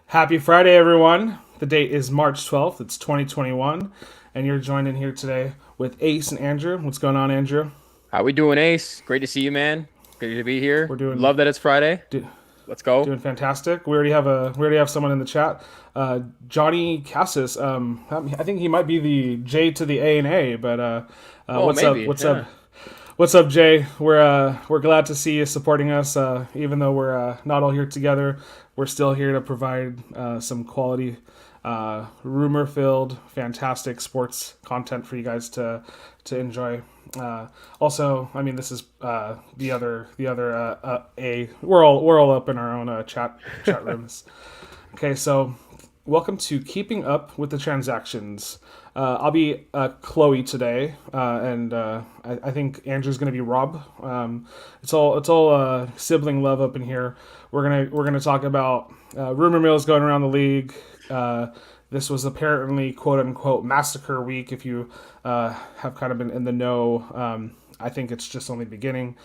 Happy Friday, everyone. The date is March 12th. It's 2021. And you're joined in here today with Ace and Andrew. What's going on, Andrew? How we doing, Ace? Great to see you, man. Great to be We're here. doing Love that it's Friday. do, Let's go. doing fantastic. We already have someone in the chat. Johnny Cassis. I think he might be the J to the A and A, but Oh, what's up? maybe. What's up? Yeah. What's up, Jay? We're glad to see you supporting us. Even though we're not all here together, we're still here to provide some quality, rumor-filled, fantastic sports content for you guys to enjoy. Also, I mean, this is the other a we're all up in our own chat rooms. Okay, so welcome to Keeping Up with the Transactions. I'll be Chloe today, and I think Andrew's gonna be Rob. It's all sibling love up in here. We're gonna talk about rumor mills going around the league. This was apparently quote unquote massacre week. If you have kind of been in the know, I think it's just only beginning.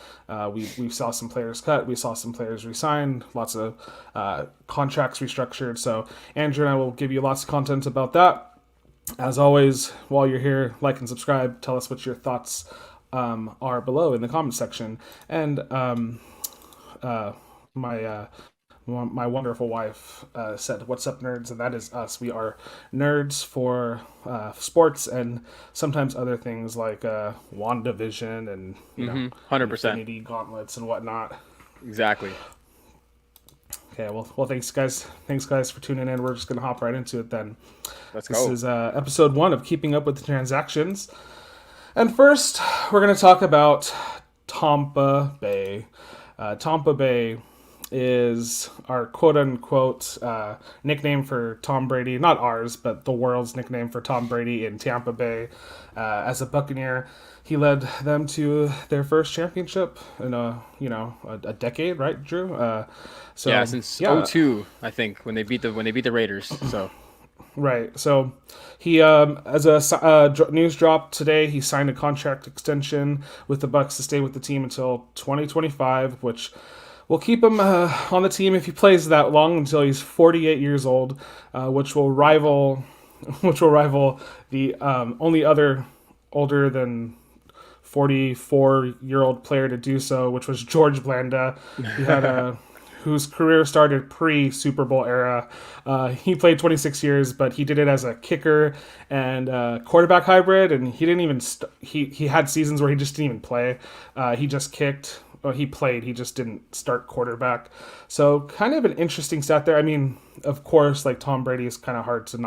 We saw some players cut, we saw some players resign, lots of contracts restructured. So Andrew and I will give you lots of content about that. As always, while you're here, like and subscribe. Tell us what your thoughts are below in the comment section. And uh, my my wonderful wife said, "What's up, nerds?" And that is us. We are nerds for sports and sometimes other things like WandaVision and 100%. Infinity Gauntlets and whatnot. Exactly. Okay, well, thanks guys. Thanks guys for tuning in. We're just gonna hop right into it then. Let's This go. is episode 1 of Keeping Up with the Transactions. And first, we're going to talk about Tampa Bay. Tampa Bay is our quote unquote nickname for Tom Brady. Not ours, but the world's nickname for Tom Brady in Tampa Bay. As a Buccaneer, he led them to their first championship in a decade, right, Drew? Yeah, So since yeah, '02, I think when they beat the Raiders. So right. So he, as a news drop today, he signed a contract extension with the Bucks to stay with the team until 2025, which will keep him on the team if he plays that long until he's 48 years old, which will rival, which will rival the only other older than 44-year-old player to do so, which was George Blanda. He had a whose career started pre Super Bowl era. He played 26 years, but he did it as a kicker and quarterback hybrid, and he didn't even he had seasons where he just didn't even play. He just kicked. Well, he played. He just didn't start quarterback. So kind of an interesting stat there. I mean, of course, like Tom Brady is kind of hard to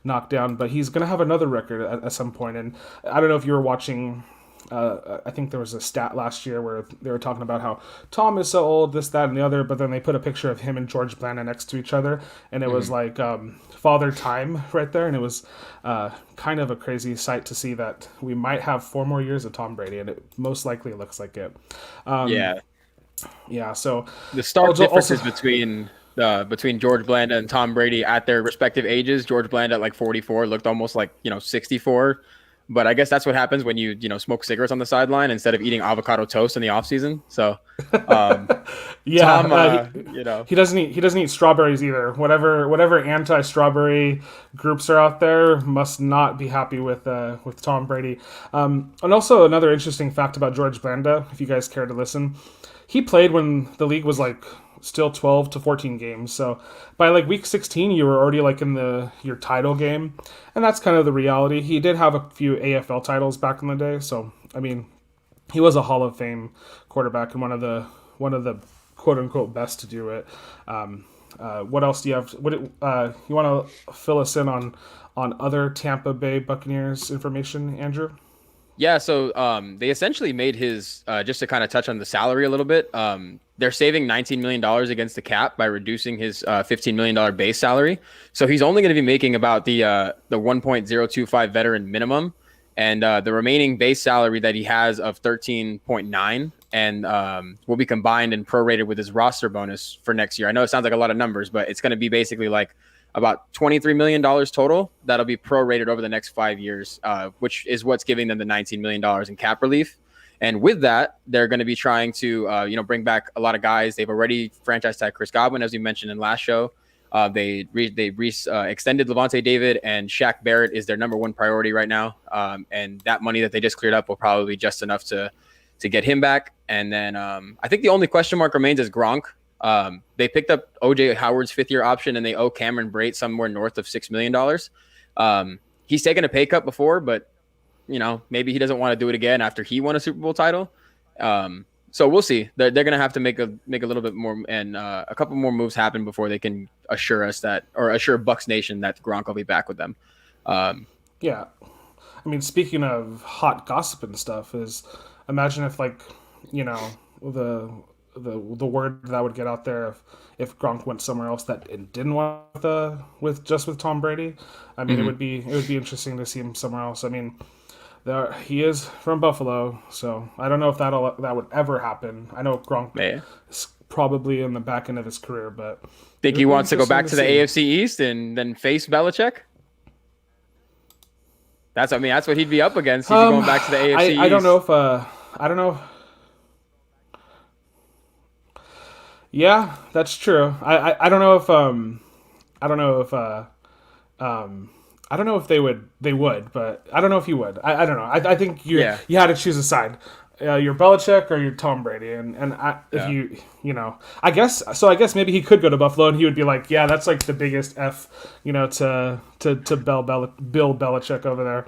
knock down, but he's gonna have another record at some point. And I don't know if you were watching I think there was a stat last year where they were talking about how Tom is so old, this, that, and the other, but then they put a picture of him and George Blanda next to each other, and it was mhm. like Father Time right there, and it was kind of a crazy sight to see that we might have 4 more years of Tom Brady, and it most likely looks like it. Um, Yeah, yeah, so the stark also differences between George Blanda and Tom Brady at their respective ages. George Blanda at like 44 looked almost like 64. But I guess that's what happens when you smoke cigarettes on the sideline instead of eating avocado toast in the off season. So, um, yeah, Tom, he doesn't eat strawberries either. Whatever anti-strawberry groups are out there must not be happy with Tom Brady. And also another interesting fact about George Blanda, if you guys care to listen, he played when the league was like still 12 to 14 games. So by like week 16, you were already like in the your title game, and that's kind of the reality. He did have a few AFL titles back in the day, so I mean, he was a Hall of Fame quarterback and one of the quote unquote best to do it. What else do you have? You want to fill us in on other Tampa Bay Buccaneers information, Andrew? Yeah, so they essentially made his just to kind of touch on the salary a little bit. They're saving $19 million against the cap by reducing his $15 million base salary. So he's only going to be making about the 1.025 veteran minimum, and the remaining base salary that he has of 13.9 and will be combined and prorated with his roster bonus for next year. I know it sounds like a lot of numbers, but it's going to be basically like about $23 million total that'll be prorated over the next 5 years, which is what's giving them the $19 million in cap relief. And with that, they're going to be trying to, bring back a lot of guys. They've already franchise tagged Chris Godwin, as we mentioned in last show. Extended Levante David, and Shaq Barrett is their number one priority right now. And that money that they just cleared up will probably be just enough to get him back. And then I think the only question mark remains is Gronk. They picked up OJ Howard's 5th-year option, and they owe Cameron Brate somewhere north of $6 million. He's taken a pay cut before, but maybe he doesn't want to do it again after he won a Super Bowl title. So we'll see. They're going to have to make a little bit more and a couple more moves happen before they can assure us assure Bucs Nation that Gronk will be back with them. Yeah. I mean, speaking of hot gossip and stuff, imagine if the word that would get out there if Gronk went somewhere else that it didn't want with Tom Brady. I mean, it would be interesting to see him somewhere else. I mean, he is from Buffalo, so I don't know if that would ever happen. I know Gronk is probably in the back end of his career, but think he wants to go back to the AFC East and then face Belichick? That's what he'd be up against. He'd be going back to the AFC East. I don't know if I don't know. Yeah, that's true. I don't know if I don't know if they would, but I don't know if you would. I don't know. I think you had to choose a side. You're Belichick or you're Tom Brady, I guess maybe he could go to Buffalo and he would be like, yeah, that's like the biggest F, to Bill Belichick over there.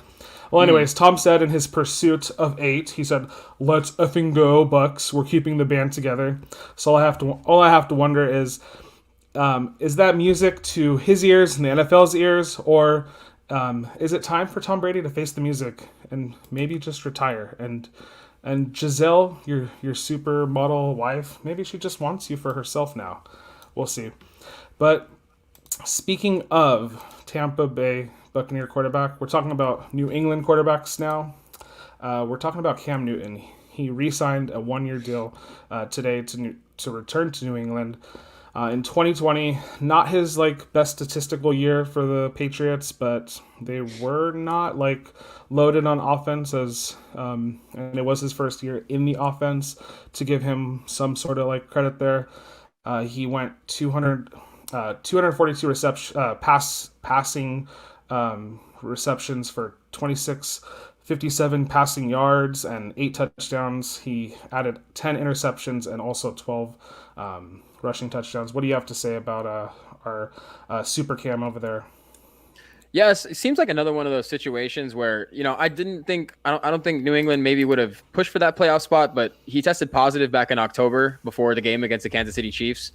Well, anyways, Tom said in his pursuit of 8, he said, "Let's effing go, Bucks. We're keeping the band together." So all I have to wonder is that music to his ears and the NFL's ears, or is it time for Tom Brady to face the music and maybe just retire? And Giselle, your supermodel wife, maybe she just wants you for herself now. We'll see. But speaking of Tampa Bay Buccaneer quarterback, we're talking about New England quarterbacks now. We're talking about Cam Newton. He re-signed a 1-year deal today to return to New England. In 2020, not his best statistical year for the Patriots, but they were not loaded on offense and it was his first year in the offense, to give him some sort of credit there. He went 242 passing receptions for 5657 passing yards and 8 touchdowns. He added 10 interceptions and also 12 rushing touchdowns. What do you have to say about our Super Cam over there? Yes, it seems like another one of those situations where I don't think New England maybe would have pushed for that playoff spot, but he tested positive back in October before the game against the Kansas City Chiefs,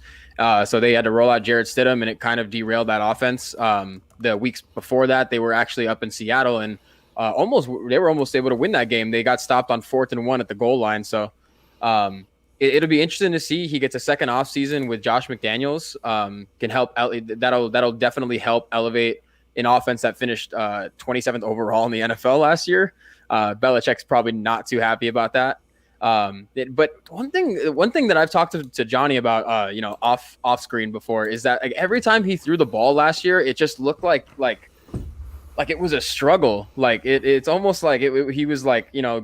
so they had to roll out Jarrett Stidham, and it kind of derailed that offense. The weeks before that, they were actually up in Seattle and they were almost able to win that game. They got stopped on 4th and 1 at the goal line, so it'll be interesting to see. He gets a second off season with Josh McDaniels. Can help. That'll definitely help elevate an offense that finished 27th overall in the NFL last year. Belichick's probably not too happy about that. But one thing that I've talked to Johnny about, off screen before, is that every time he threw the ball last year, it just looked like it was a struggle. It's almost like he was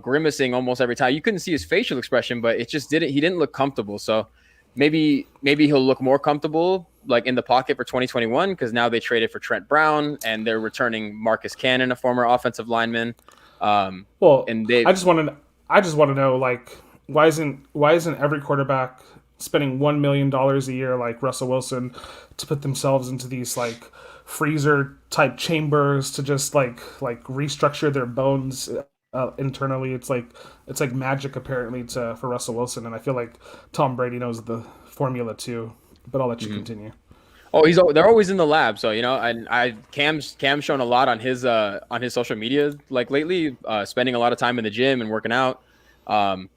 grimacing almost every time. You couldn't see his facial expression, but he didn't look comfortable. So maybe he'll look more comfortable in the pocket for 2021, because now they traded for Trent Brown and they're returning Marcus Cannon, a former offensive lineman. I just want to know why isn't every quarterback spending $1 million a year like Russell Wilson to put themselves into these freezer type chambers to just restructure their bones internally? It's like magic apparently for Russell Wilson, and I feel like Tom Brady knows the formula too. But I'll let you continue. Oh, they're always in the lab, so Cam's shown a lot on his social media lately, spending a lot of time in the gym and working out. And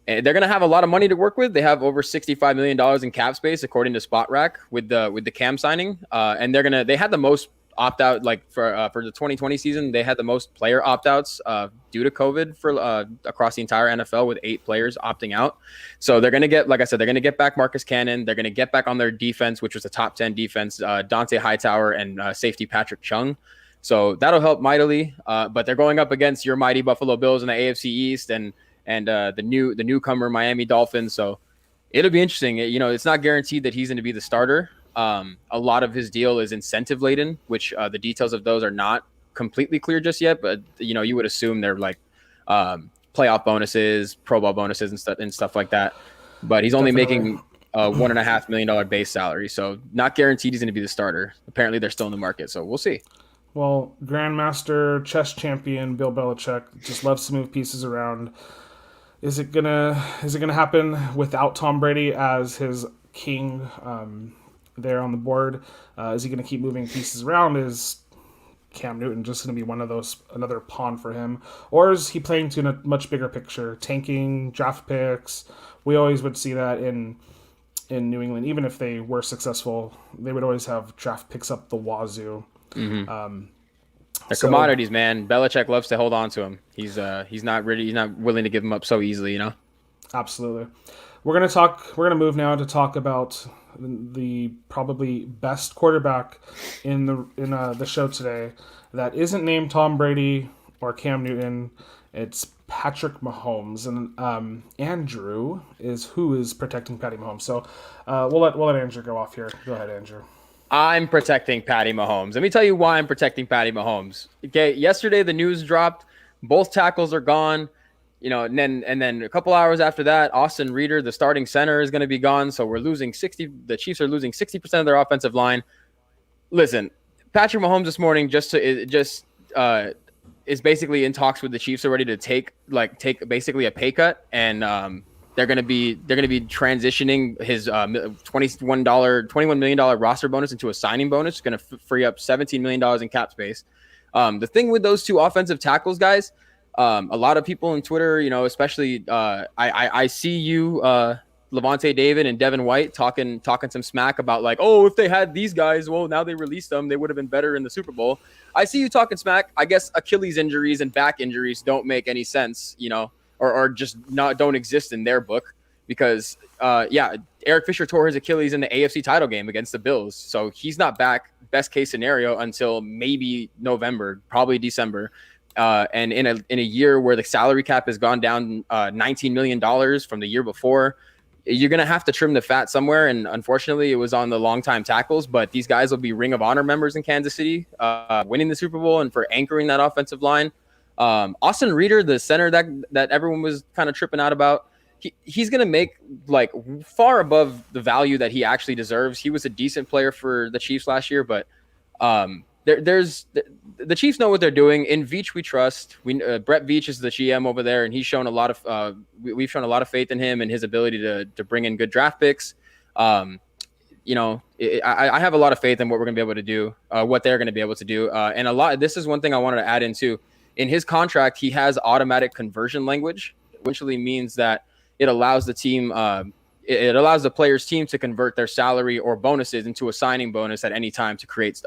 they're gonna have a lot of money to work with. They have over $65 million in cap space according to SpotRack with the Cam signing, and they had the most opt-out for the 2020 season. They had the most player opt-outs due to COVID for across the entire NFL, with 8 players opting out. So they're going to get, like I said, they're going to get back Marcus Cannon. They're going to get back on their defense, which was a top 10 defense, Dante Hightower and safety Patrick Chung. So that'll help mightily. But they're going up against your mighty Buffalo Bills in the AFC East and the newcomer Miami Dolphins. So it'll be interesting. It's not guaranteed that he's going to be the starter. A lot of his deal is incentive laden, which the details of those are not completely clear just yet. But you would assume they're like playoff bonuses, Pro Bowl bonuses, and stuff like that. But he's only Definitely. making a $1.5 million base salary, so not guaranteed he's going to be the starter. Apparently, they're still in the market, so we'll see. Well, Grandmaster chess champion Bill Belichick just loves to move pieces around. Is it gonna happen without Tom Brady as his king there on the board? Is he gonna keep moving pieces around? Is Cam Newton just gonna be one of those, another pawn for him, or is he playing to a much bigger picture, tanking draft picks? We always would see that in New England, even if they were successful, they would always have draft picks up the wazoo. They're So commodities, man. Belichick loves to hold on to him. He's not ready. He's not willing to give him up so easily. absolutely. We're gonna move now to talk about the probably best quarterback in the show today that isn't named Tom Brady or Cam Newton. It's Patrick Mahomes, and Andrew is who is protecting Patty Mahomes. So we'll let Andrew go off here. Go ahead, Andrew. I'm protecting Patty Mahomes. Let me tell you why I'm protecting Patty Mahomes. Okay, yesterday the news dropped. Both tackles are gone. And then a couple hours after that, Austin Reeder, the starting center, is going to be gone. So we're losing 60. The Chiefs are losing 60% of their offensive line. Listen, Patrick Mahomes this morning is basically in talks with the Chiefs already to take basically a pay cut, and they're going to be transitioning his $21 million roster bonus into a signing bonus. It's going to free up $17 million in cap space. The thing with those two offensive tackles, guys, a lot of people on Twitter, especially I see you, Levante David and Devin White talking some smack about like, oh, if they had these guys, well, now they released them, they would have been better in the Super Bowl. I see you talking smack. I guess Achilles injuries and back injuries don't make any sense, or just don't exist in their book because, Eric Fisher tore his Achilles in the AFC title game against the Bills. So he's not back, best case scenario, until maybe November, probably December. And in a year where the salary cap has gone down $19 million from the year before, you're going to have to trim the fat somewhere. And unfortunately, it was on the longtime tackles, but these guys will be Ring of Honor members in Kansas City, winning the Super Bowl and for anchoring that offensive line. Austin Reeder, the center that everyone was kind of tripping out about, he's going to make like far above the value that he actually deserves. He was a decent player for the Chiefs last year, but the Chiefs know what they're doing. In Veach, we trust. Brett Veach is the GM over there, and he's shown a lot of. We've shown a lot of faith in him and his ability to bring in good draft picks. I have a lot of faith in what we're going to be able to do, what they're going to be able to do, and a lot. This is one thing I wanted to add into. In his contract, he has automatic conversion language, which actually means that it allows the team. It allows the player's team to convert their salary or bonuses into a signing bonus at any time to create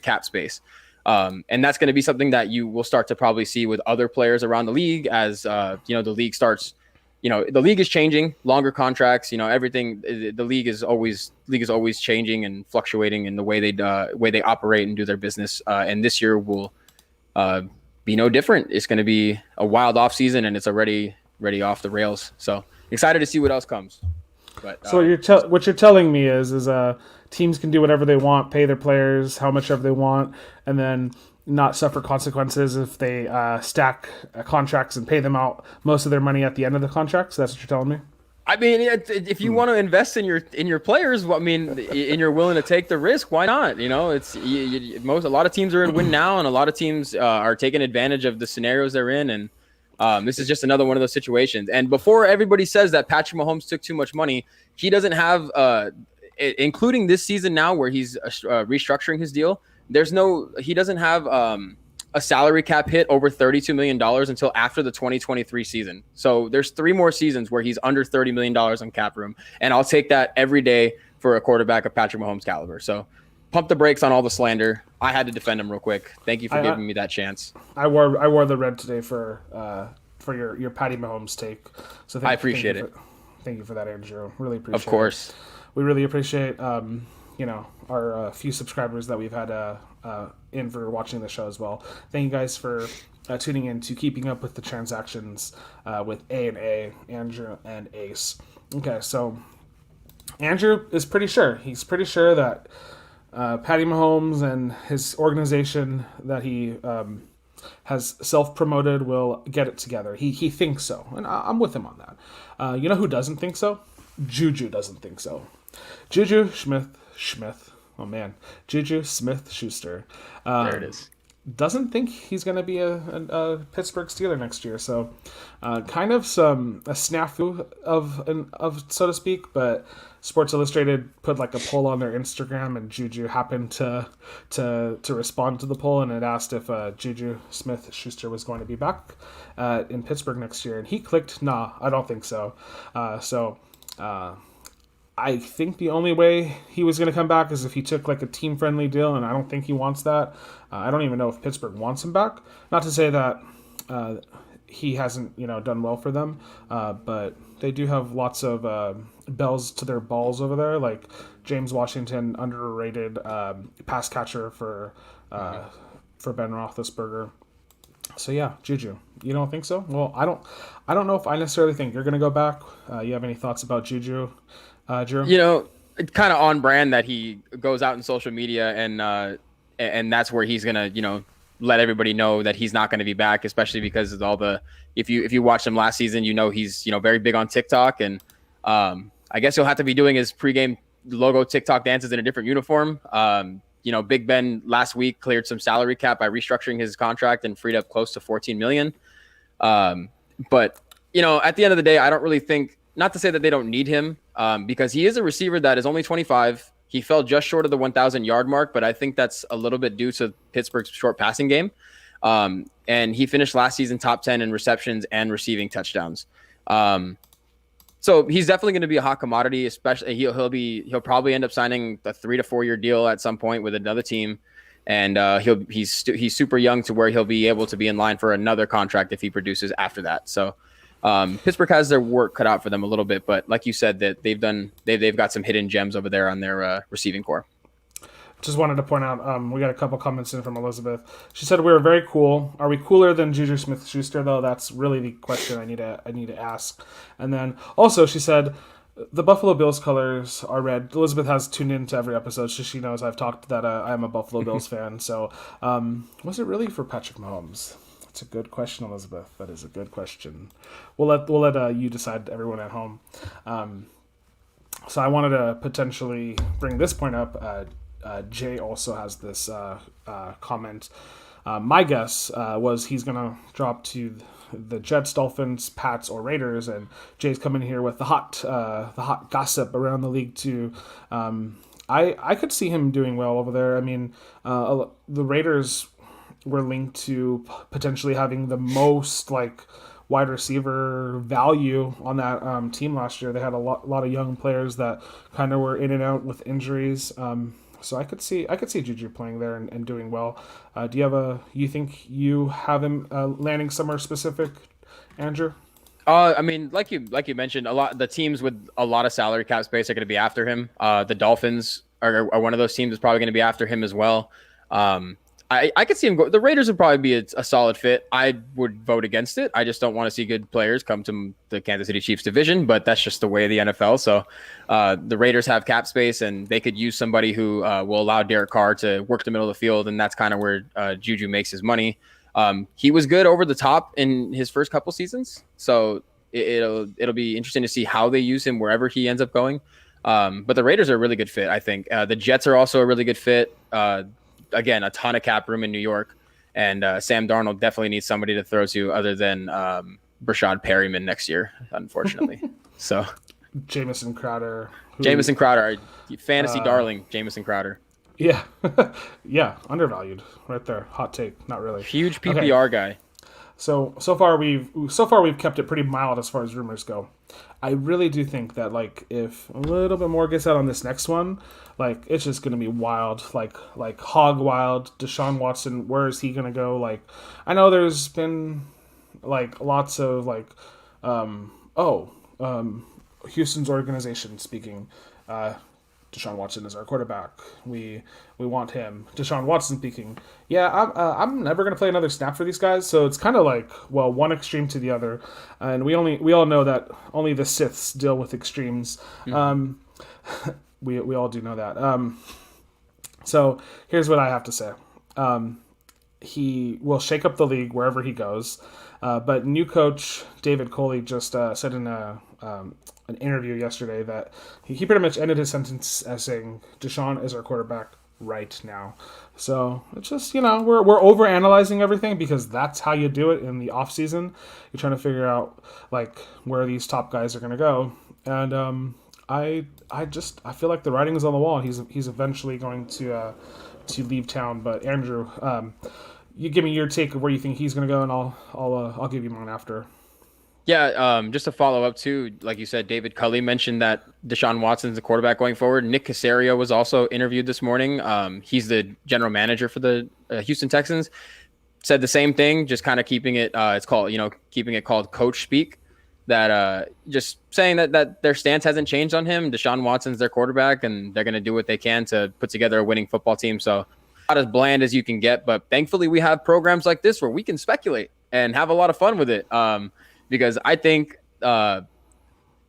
cap space. And that's going to be something that you will start to probably see with other players around the league as the league starts. The league is changing, longer contracts. Everything. The league is always changing and fluctuating in the way they operate and do their business. And this year will be no different. It's going to be a wild off season, and it's already off the rails. So excited to see what else comes. But, So what you're telling me is teams can do whatever they want, pay their players how much ever they want, and then not suffer consequences if they stack contracts and pay them out most of their money at the end of the contract. So that's what you're telling me. I mean, if you want to invest in your players, I mean, and you're willing to take the risk, why not? It's a lot of teams are in win now, and a lot of teams are taking advantage of the scenarios they're in, and this is just another one of those situations. And before everybody says that Patrick Mahomes took too much money, he doesn't have, including this season now where he's restructuring his deal. He doesn't have a salary cap hit over $32 million until after the 2023 season. So there's 3 more seasons where he's under $30 million on cap room. And I'll take that every day for a quarterback of Patrick Mahomes' caliber. So pump the brakes on all the slander. I had to defend him real quick. Thank you for giving me that chance. I wore the red today for your Patty Mahomes take. So I appreciate it. Thank you for that, Andrew. Really appreciate it. Of course. We really appreciate our few subscribers that we've had in for watching the show as well. Thank you guys for tuning in to Keeping Up with the Transactions with A&A, Andrew and Ace. Okay, so Andrew is pretty sure. He's pretty sure that Patty Mahomes and his organization that he has self-promoted will get it together. He thinks so, and I'm with him on that. You know who doesn't think so? Juju doesn't think so. Juju Schmith. Oh man, Juju Smith-Schuster. There it is. Doesn't think he's going to be a Pittsburgh Steeler next year. So, kind of a snafu of so to speak. But Sports Illustrated put like a poll on their Instagram, and Juju happened to respond to the poll, and it asked if Juju Smith-Schuster was going to be back in Pittsburgh next year, and he clicked, "Nah, I don't think so." I think the only way he was going to come back is if he took like a team-friendly deal, and I don't think he wants that. I don't even know if Pittsburgh wants him back. Not to say that he hasn't, done well for them, but they do have lots of bells to their balls over there, like James Washington, underrated pass catcher for Ben Roethlisberger. So yeah, Juju. You don't think so? Well, I don't know if I necessarily think you're going to go back. You have any thoughts about Juju? Drew? It's kind of on brand that he goes out in social media and that's where he's gonna, let everybody know that he's not going to be back, especially because of all the. If you watched him last season, he's very big on TikTok, and I guess he'll have to be doing his pregame logo TikTok dances in a different uniform. Big Ben last week cleared some salary cap by restructuring his contract and freed up close to $14 million. But at the end of the day, I don't really think. Not to say that they don't need him, because he is a receiver that is only 25. He fell just short of the 1,000-yard mark, but I think that's a little bit due to Pittsburgh's short passing game. And he finished last season top 10 in receptions and receiving touchdowns. So he's definitely going to be a hot commodity. Especially he'll probably end up signing a 3 to 4 year deal at some point with another team, and he's super young to where he'll be able to be in line for another contract if he produces after that. So. Pittsburgh has their work cut out for them a little bit, but like you said, that they've got some hidden gems over there on their receiving core. Just wanted to point out, we got a couple comments in from Elizabeth. She said we were very cool. Are we cooler than Juju Smith-Schuster though? That's really the question I need to ask. And then also she said the Buffalo Bills colors are red. Elizabeth has tuned into every episode, so she knows I've talked that I'm a Buffalo Bills fan. So was it really for Patrick Mahomes? That's a good question, Elizabeth. That is a good question. We'll let you decide, everyone at home. So I wanted to potentially bring this point up. Jay also has this comment. My guess was he's gonna drop to the Jets, Dolphins, Pats, or Raiders, and Jay's coming here with the hot gossip around the league too. I could see him doing well over there. I mean, the Raiders were linked to potentially having the most wide receiver value on that team last year. They had a lot of young players that kind of were in and out with injuries. So I could see Juju playing there and doing well. You think you have him landing somewhere specific, Andrew? I mean, like you mentioned, the teams with a lot of salary cap space are going to be after him. The Dolphins are one of those teams that's probably going to be after him as well. I could see him go. The Raiders would probably be a solid fit. I would vote against it. I just don't want to see good players come to the Kansas City Chiefs division, but that's just the way of the NFL. So the Raiders have cap space, and they could use somebody who will allow Derek Carr to work the middle of the field, and that's kind of where Juju makes his money. He was good over the top in his first couple seasons, so it'll be interesting to see how they use him wherever he ends up going. But the Raiders are a really good fit, I think. The Jets are also a really good fit. Again, a ton of cap room in New York, and Sam Darnold definitely needs somebody to throw to other than Brashad Perryman next year, unfortunately. So Jamison Crowder, fantasy darling, Jamison Crowder. Yeah, yeah, undervalued right there. Hot take, not really. Huge PPR guy. So far we've kept it pretty mild as far as rumors go. I really do think that if a little bit more gets out on this next one, it's just gonna be wild, like hog wild. Deshaun Watson, where is he gonna go? I know there's been lots of Houston's organization speaking. Deshaun Watson is our quarterback. We want him. Deshaun Watson speaking. Yeah, I'm never gonna play another snap for these guys. So it's kind of one extreme to the other, and we all know that only the Siths deal with extremes. Mm-hmm. We all do know that. So here's what I have to say. He will shake up the league wherever he goes. But new coach David Coley just said in an interview yesterday that he pretty much ended his sentence as saying Deshaun is our quarterback right now. So it's just, we're over analyzing everything because that's how you do it in the off season. You're trying to figure out like where these top guys are going to go, and I feel like the writing is on the wall. He's eventually going to leave town. But Andrew, you give me your take of where you think he's going to go, and I'll give you mine after. Yeah, just to follow up too, like you said, David Culley mentioned that Deshaun Watson's the quarterback going forward. Nick Caserio was also interviewed this morning. He's the general manager for the Houston Texans. Said the same thing, just kind of keeping it. It's called, keeping it called coach speak. That just saying that their stance hasn't changed on him. Deshaun Watson's their quarterback, and they're going to do what they can to put together a winning football team. So not as bland as you can get, but thankfully we have programs like this where we can speculate and have a lot of fun with it. Because I think that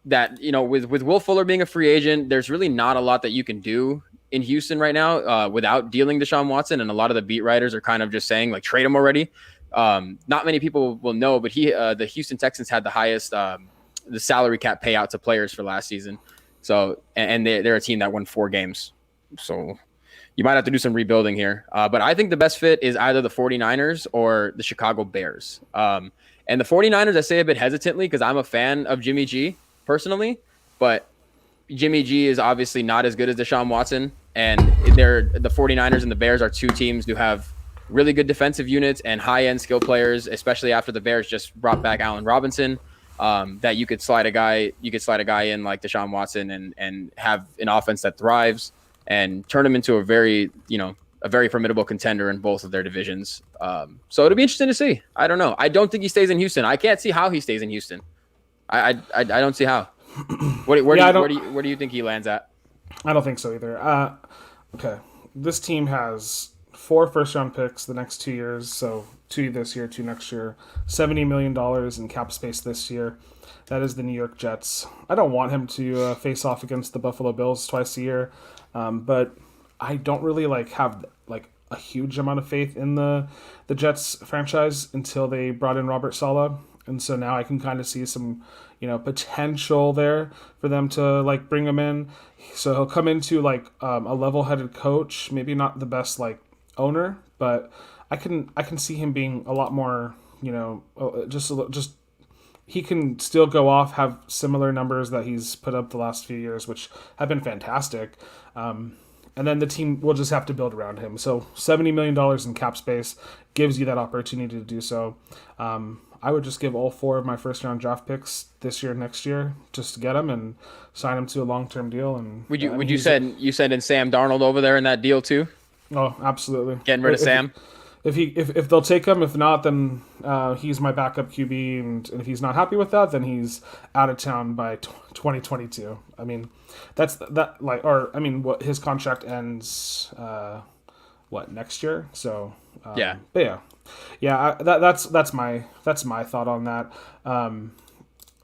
with Will Fuller being a free agent, there's really not a lot that you can do in Houston right now without dealing Deshaun Watson, and a lot of the beat writers are kind of just saying like trade him already. Not many people will know, but the Houston Texans had the highest the salary cap payout to players for last season. So and they're a team that won 4 games. So you might have to do some rebuilding here. But I think the best fit is either the 49ers or the Chicago Bears. And the 49ers, I say a bit hesitantly because I'm a fan of Jimmy G personally, but Jimmy G is obviously not as good as Deshaun Watson. And the 49ers and the Bears are 2 teams who have really good defensive units and high-end skill players, especially after the Bears just brought back Allen Robinson, that you could slide a guy in like Deshaun Watson and have an offense that thrives and turn him into a very formidable contender in both of their divisions. So it'll be interesting to see. I don't know. I don't think he stays in Houston. I can't see how he stays in Houston. I don't see how. Where do you think he lands at? I don't think so either. Okay, this team has 4 first-round picks the next 2 years, so 2 this year, 2 next year, $70 million in cap space this year. That is the New York Jets. I don't want him to face off against the Buffalo Bills twice a year, but I don't really have a huge amount of faith in the Jets franchise until they brought in Robert Saleh, and so now I can kind of see some potential there for them to bring him in. So he'll come into a level-headed coach, maybe not the best owner, but I can see him being a lot more just he can still go off, have similar numbers that he's put up the last few years, which have been fantastic. And then the team will just have to build around him. So $70 million in cap space gives you that opportunity to do so. I would just give all 4 of my first-round draft picks this year and next year just to get them and sign them to a long-term deal. And would you send in Sam Darnold over there in that deal too? Oh, absolutely. Getting rid of Sam? If they'll take him, if not, then he's my backup QB, and if he's not happy with that, then he's out of town by 2022. I mean, what his contract ends next year? So yeah, but yeah. That's my thought on that.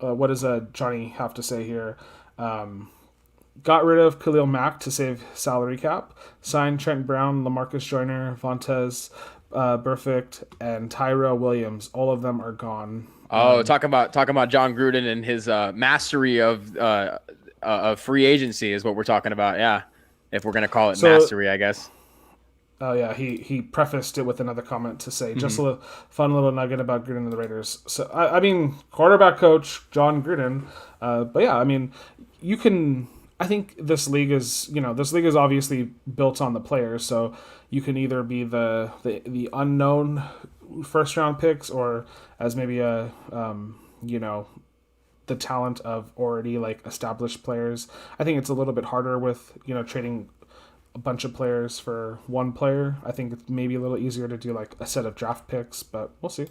What does Johnny have to say here? Got rid of Khalil Mack to save salary cap. Signed Trent Brown, LaMarcus Joyner, Vontez Burfict, and Tyrell Williams. All of them are gone. Talk about John Gruden and his mastery of free agency is what we're talking about. Yeah, if we're gonna call it mastery, I guess. Oh yeah, he prefaced it with another comment to say just a fun little nugget about Gruden and the Raiders. So I mean, quarterback coach John Gruden. But yeah, I mean, you can. I think this league is obviously built on the players, so you can either be the unknown first round picks or as maybe the talent of already established players. I think it's a little bit harder with trading a bunch of players for one player. I think it's maybe a little easier to do a set of draft picks, but we'll see.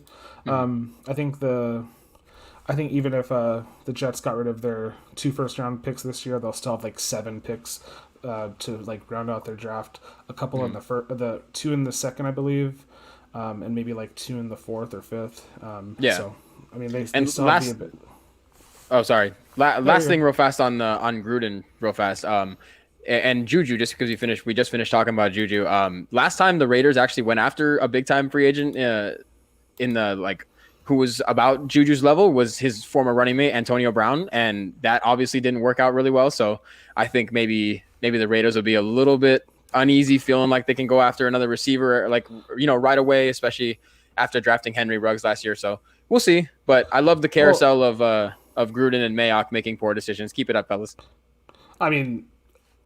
I think even if the Jets got rid of their 2 first-round picks this year, they'll still have 7 picks to round out their draft. A couple in the 2 in the second, I believe, and maybe 2 in the 4th or 5th. Yeah. So I mean, they and still have the bit. Oh, sorry. No, Last you're thing, good. real fast on Gruden, real fast. And Juju, just because we just finished talking about Juju. Last time the Raiders actually went after a big time free agent, in the like, who was about Juju's level, was his former running mate Antonio Brown, and that obviously didn't work out really well. So I think maybe the Raiders will be a little bit uneasy, feeling like they can go after another receiver, like, right away, especially after drafting Henry Ruggs last year. So we'll see. But I love the Well, carousel of Gruden and Mayock making poor decisions. Keep it up, fellas. I mean,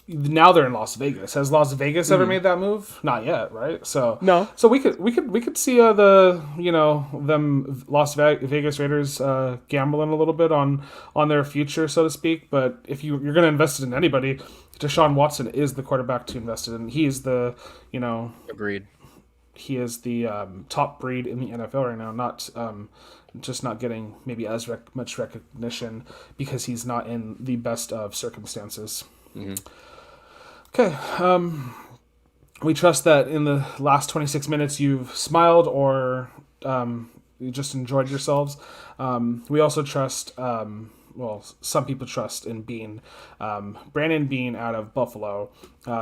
now they're in Las Vegas. Has Las Vegas ever Mm-hmm. made that move? Not yet, right? So, No. so we could see them Vegas Raiders gambling a little bit on their future, so to speak. But if you're going to invest in anybody, Deshaun Watson is the quarterback to invest in. He's the you know Agreed. he is the top breed in the NFL right now. Not just not getting maybe as much recognition because he's not in the best of circumstances. Mm-hmm. Okay, we trust that in the last 26 minutes you've smiled or you just enjoyed yourselves. We also trust, well, some people trust in Bean, Brandon Bean out of Buffalo.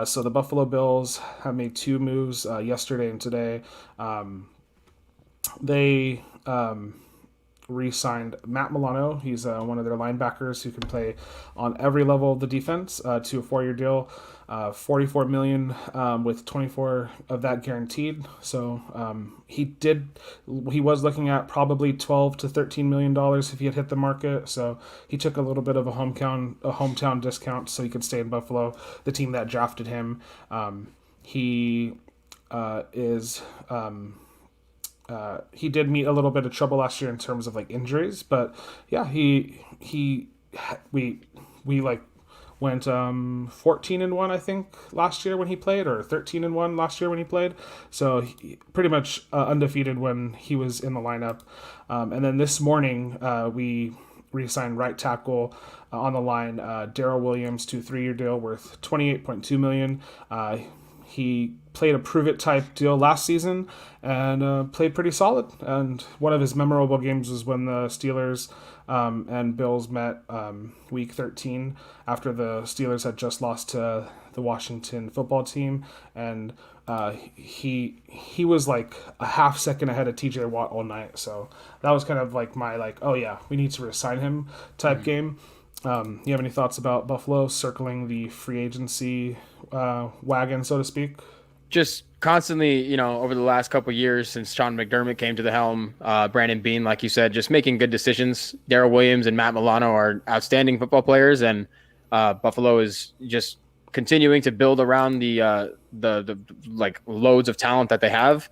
So the Buffalo Bills have made two moves yesterday and today. They re-signed Matt Milano. He's one of their linebackers who can play on every level of the defense to a 4-year deal, 44 million with 24 of that guaranteed. So he was looking at probably 12 to 13 million dollars if he had hit the market. So he took a little bit of a hometown discount so he could stay in Buffalo, the team that drafted him. He is. He did meet a little bit of trouble last year in terms of like injuries, but yeah, we like went 14-1 I think last year when he played, or 13-1 last year when he played. So pretty much undefeated when he was in the lineup. And then this morning we re-signed right tackle on the line, Darrell Williams, to a 3-year deal worth 28.2 million. He played a prove it type deal last season and played pretty solid. And one of his memorable games was when the Steelers and Bills met week 13 after the Steelers had just lost to the Washington football team. And he was like a half second ahead of TJ Watt all night. So that was kind of like my like, oh yeah, we need to resign him type game. You have any thoughts about Buffalo circling the free agency wagon, so to speak? Just constantly, over the last couple of years since Sean McDermott came to the helm, Brandon Bean, like you said, just making good decisions. Darrell Williams and Matt Milano are outstanding football players, and Buffalo is just continuing to build around the like loads of talent that they have.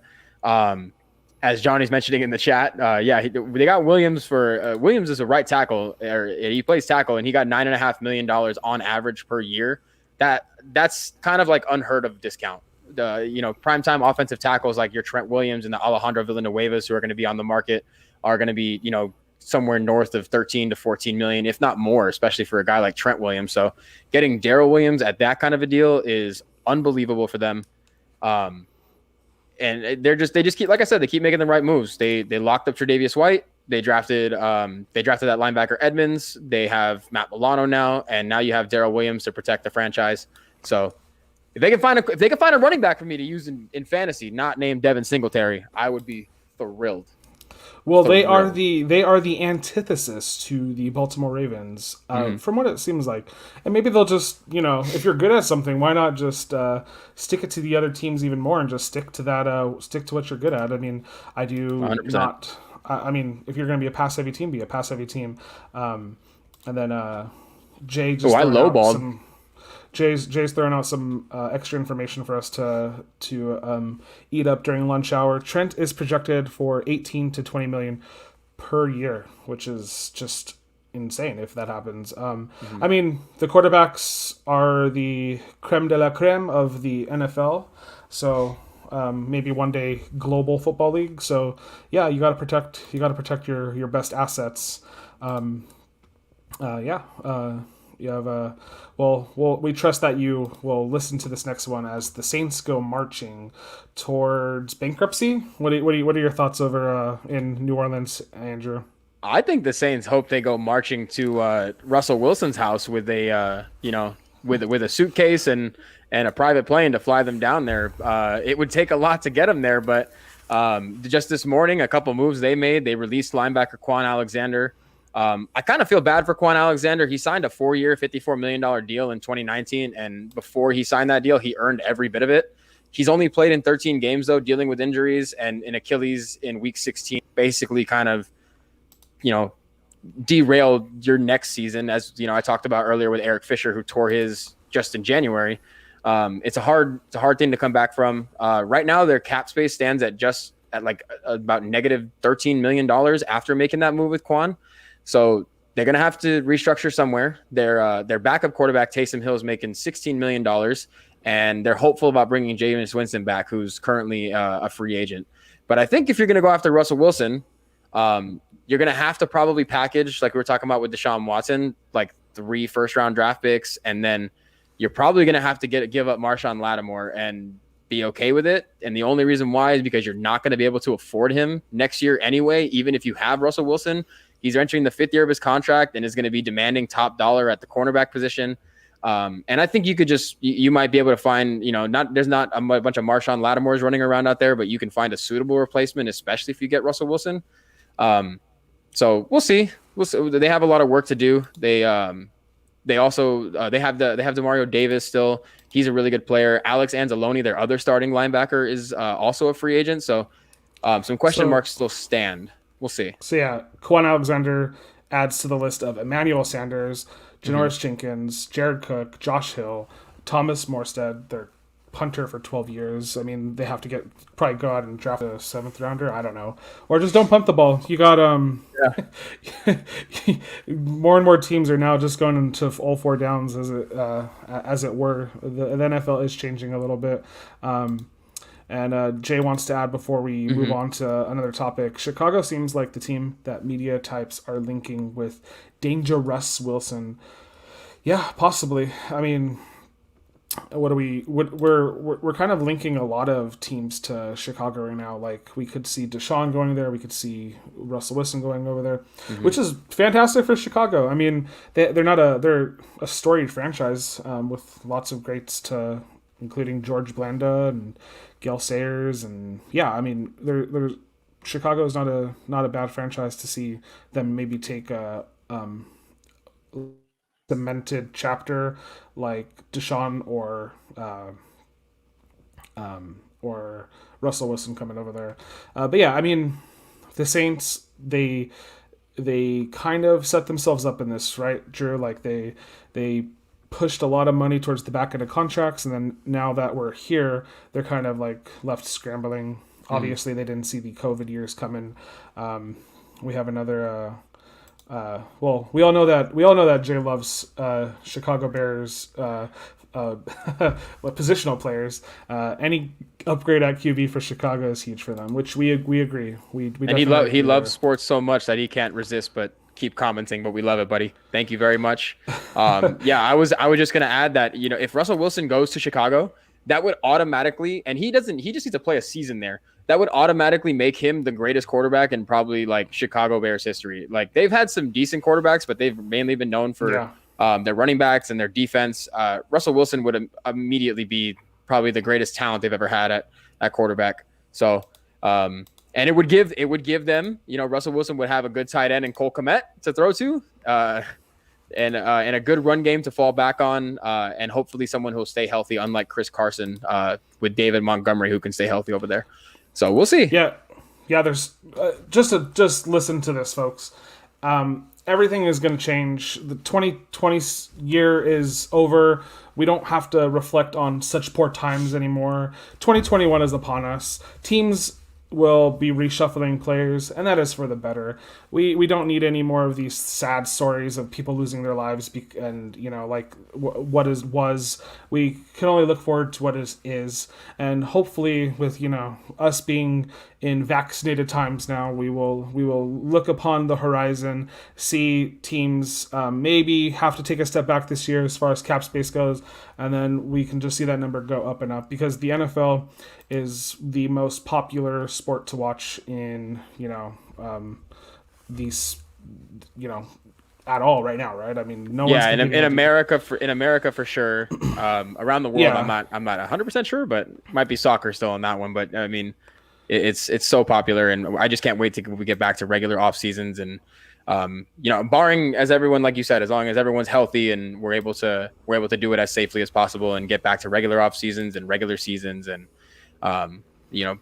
As Johnny's mentioning in the chat, they got Williams for Williams is a right tackle, or he plays tackle, and he got $9.5 million on average per year. That's kind of like unheard of discount. The primetime offensive tackles like your Trent Williams and the Alejandro Villanuevas, who are going to be on the market, are going to be somewhere north of 13 to 14 million, if not more, especially for a guy like Trent Williams. So getting Darrell Williams at that kind of a deal is unbelievable for them. And they just keep, like I said, they keep making the right moves. They locked up Tre'Davious White. They drafted that linebacker Edmonds. They have Matt Milano now, and now you have Darrell Williams to protect the franchise. So if they can find a running back for me to use in fantasy, not named Devin Singletary, I would be thrilled. Well, they are Thrilled. the antithesis to the Baltimore Ravens, Mm-hmm. from what it seems like. And maybe they'll just, if you're good at something, why not just stick it to the other teams even more and just stick to that, stick to what you're good at. I mean, I do 100%. not. I mean, if you're going to be a pass heavy team, be a pass heavy team. And then Jay Oh, just I throwing out lowballed. some. Jay's throwing out some extra information for us to eat up during lunch hour. Trent is projected for 18 to 20 million per year, which is just insane if that happens. Mm-hmm. I mean, the quarterbacks are the creme de la creme of the NFL, so maybe one day global football league. So yeah, you got to protect your best assets. Yeah. You have we trust that you will listen to this next one as the Saints go marching towards bankruptcy. What are your thoughts over in New Orleans, Andrew? I think the Saints hope they go marching to Russell Wilson's house with a with a suitcase and a private plane to fly them down there. It would take a lot to get them there, but just this morning, a couple moves they made. They released linebacker Quan Alexander. I kind of feel bad for Quan Alexander. He signed a 4-year, $54 million deal in 2019, and before he signed that deal, he earned every bit of it. He's only played in 13 games, though, dealing with injuries, and an Achilles in week 16 basically kind of, derailed your next season. As I talked about earlier with Eric Fisher, who tore his just in January. It's a hard thing to come back from. Right now, their cap space stands at like about negative $13 million after making that move with Quan. So they're going to have to restructure somewhere. Their backup quarterback, Taysom Hill, is making $16 million, and they're hopeful about bringing Jameis Winston back, who's currently a free agent. But I think if you're going to go after Russell Wilson, you're going to have to probably package, like we were talking about with Deshaun Watson, like 3 first-round draft picks, and then you're probably going to have to give up Marshawn Lattimore and be okay with it. And the only reason why is because you're not going to be able to afford him next year anyway, even if you have Russell Wilson. He's entering the 5th year of his contract and is going to be demanding top dollar at the cornerback position. And I think you might be able to find, there's not a bunch of Marshawn Lattimores running around out there, but you can find a suitable replacement, especially if you get Russell Wilson. So we'll see. They have a lot of work to do. They also they have Demario Davis still. He's a really good player. Alex Anzalone, their other starting linebacker, is also a free agent. So some question marks still stand. We'll see. So yeah, Quan Alexander adds to the list of Emmanuel Sanders, Janoris Jenkins, Jared Cook, Josh Hill, Thomas Morstead, their punter for 12 years. I mean, they have to probably go out and draft a 7th rounder. I don't know, or just don't punt the ball. You got more and more teams are now just going into all 4 downs as it were. The NFL is changing a little bit. And Jay wants to add before we move on to another topic. Chicago seems like the team that media types are linking with Dangerous Wilson. Yeah, possibly. I mean, we're kind of linking a lot of teams to Chicago right now. Like we could see Deshaun going there, we could see Russell Wilson going over there, which is fantastic for Chicago. I mean, they're a storied franchise with lots of greats including George Blanda and Gale Sayers, and yeah, I mean, Chicago is not a bad franchise to see them maybe take a cemented chapter like Deshaun or Russell Wilson coming over there. But yeah, I mean, the Saints they kind of set themselves up in this, right, Drew? Like they pushed a lot of money towards the back end of contracts, and then now that we're here, they're kind of like left scrambling. Obviously, they didn't see the COVID years coming. We have another. We all know that Jay loves Chicago Bears positional players. Any upgrade at QB for Chicago is huge for them, which we agree. And he loves sports so much that he can't resist but keep commenting, but we love it, buddy. Thank you very much. Yeah, I was just gonna add that if Russell Wilson goes to Chicago, that would automatically, and he just needs to play a season there. That would automatically make him the greatest quarterback in probably like Chicago Bears history. Like they've had some decent quarterbacks, but they've mainly been known for their running backs and their defense. Russell Wilson would immediately be probably the greatest talent they've ever had at quarterback. So, and it would give them, Russell Wilson would have a good tight end in Cole Kmet to throw to, and a good run game to fall back on, and hopefully someone who'll stay healthy, unlike Chris Carson with David Montgomery, who can stay healthy over there. So we'll see. Yeah. There's just listen to this, folks. Everything is going to change. The 2020 year is over. We don't have to reflect on such poor times anymore. 2021 is upon us. Teams will be reshuffling players, and that is for the better. We don't need any more of these sad stories of people losing their lives and what was. We can only look forward to what is, and hopefully with us being in vaccinated times now, we will look upon the horizon, see teams maybe have to take a step back this year as far as cap space goes, and then we can just see that number go up and up, because the NFL is the most popular sport to watch in at all right now, right? I mean, no one's Yeah, competing in with America for sure. Around the world, yeah. I'm not 100% sure, but might be soccer still on that one. But I mean, it's so popular, and I just can't wait to we get back to regular off seasons and barring, as everyone, like you said, as long as everyone's healthy and we're able to do it as safely as possible and get back to regular off seasons and regular seasons and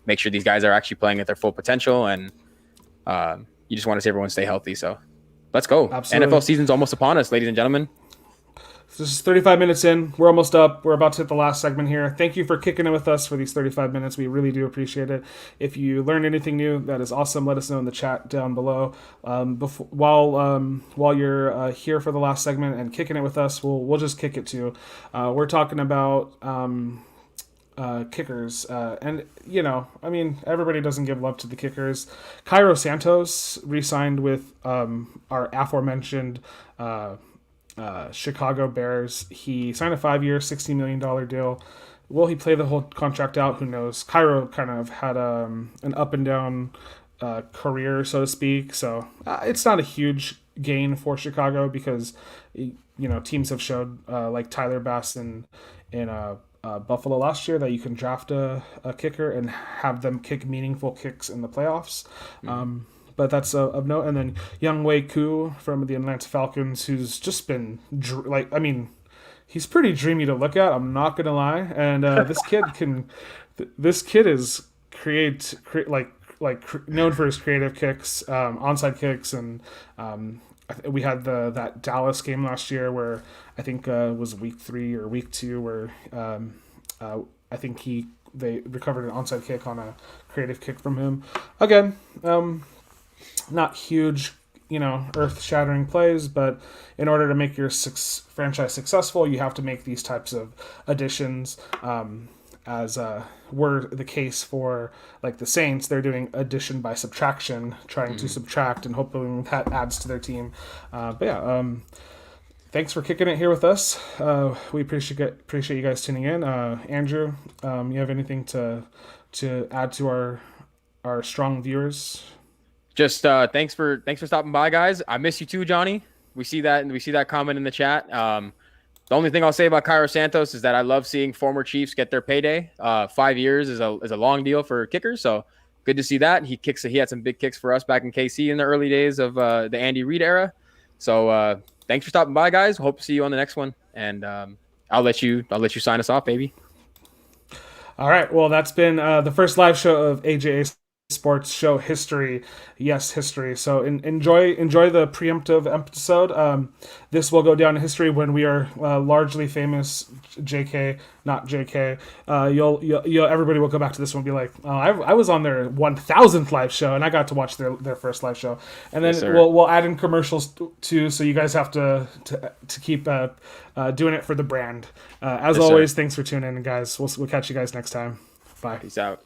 make sure these guys are actually playing at their full potential and you just want to see everyone stay healthy. So let's go. Absolutely. NFL season's almost upon us, ladies and gentlemen. This is 35 minutes in. We're almost up. We're about to hit the last segment here. Thank you for kicking it with us for these 35 minutes. We really do appreciate it. If you learned anything new, that is awesome. Let us know in the chat down below. While you're here for the last segment and kicking it with us, we'll just kick it too. We're talking about kickers, and I mean, everybody doesn't give love to the kickers. Cairo Santos re-signed with our aforementioned Chicago Bears. He signed a 5-year, $60 million deal. Will he play the whole contract out? Who knows? Cairo kind of had an up and down career, so to speak. So it's not a huge gain for Chicago because teams have showed like Tyler Bass in Buffalo last year that you can draft a kicker and have them kick meaningful kicks in the playoffs. Mm-hmm. But that's of note. And then Young Wei Koo from the Atlanta Falcons, who's just been he's pretty dreamy to look at. I'm not gonna lie. And this kid is known for his creative kicks, onside kicks, and we had that Dallas game last year where I think was week 3 or week 2 where I think they recovered an onside kick on a creative kick from him. Again, not huge, earth-shattering plays, but in order to make your franchise successful, you have to make these types of additions. As were the case for like the Saints, they're doing addition by subtraction, trying to subtract, and hoping that adds to their team. Thanks for kicking it here with us. We appreciate you guys tuning in. Andrew, you have anything to add to our strong viewers? Just thanks for stopping by, guys. I miss you too, Johnny. We see that comment in the chat. The only thing I'll say about Cairo Santos is that I love seeing former Chiefs get their payday. 5 years is a long deal for kickers, so good to see that. He had some big kicks for us back in KC in the early days of the Andy Reid era. So thanks for stopping by, guys. Hope to see you on the next one, and I'll let you sign us off, baby. All right. Well, that's been the first live show of AJA Sports Show history. Yes, history. So enjoy the preemptive episode. This will go down in history when we are largely famous. JK, not JK. You'll everybody will go back to this one and be like, oh, I was on their 1000th live show and I got to watch their first live show. And then we'll add in commercials too, so you guys have to keep doing it for the brand. As always, thanks for tuning in, guys. We'll catch you guys next time. Bye. Peace out.